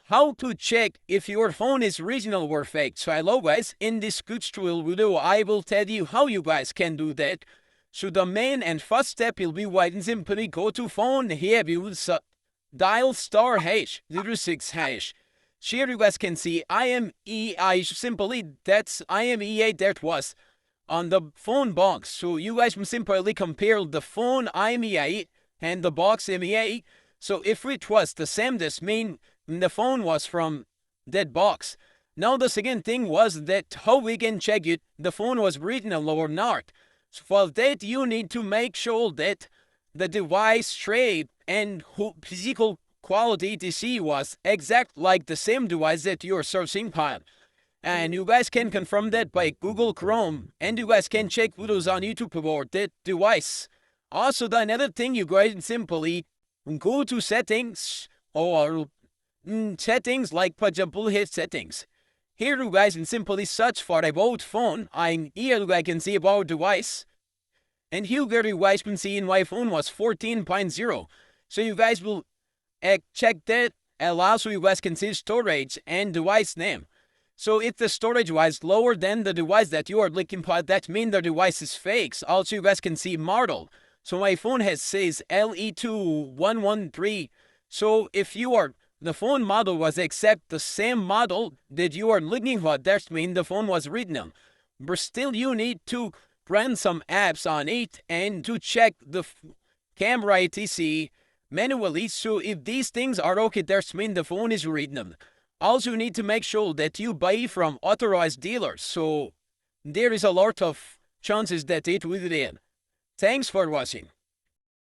how to check if your phone is original or fake. So hello guys, in this tutorial video I will tell you how you guys can do that. So the main and first step will be wide and simply go to phone. Here you will dial star hash 06 hash. Here you guys can see IMEI, simply that's IMEI that was on the phone box. So you guys can simply compare the phone IMEI and the box MEA. So if it was the same, this mean the phone was from that box. Now the second thing was that how we can check it, the phone was original or not. So for that you need to make sure that the device shape and physical quality etc was exact like the same device that you're searching upon. And you guys can confirm that by Google Chrome, and you guys can check videos on YouTube about that device. Also, the another thing, you guys simply go to settings or settings, like for example hit settings. Here you guys can simply search for about phone, and here you guys can see about device. And here you guys can see my phone was 14.0. So you guys will check that, and also you guys can see storage and device name. So if the storage was lower than the device that you are looking for, that means the device is fake. Also you guys can see model. So my phone says LE2113. So if the phone model was except the same model that you are looking for, that means the phone was original. But still you need to run some apps on it and to check the camera etc manually. So if these things are okay, that means the phone is original. Also, you need to make sure that you buy from authorized dealers. So there is a lot of chances that it will be in. Thanks for watching.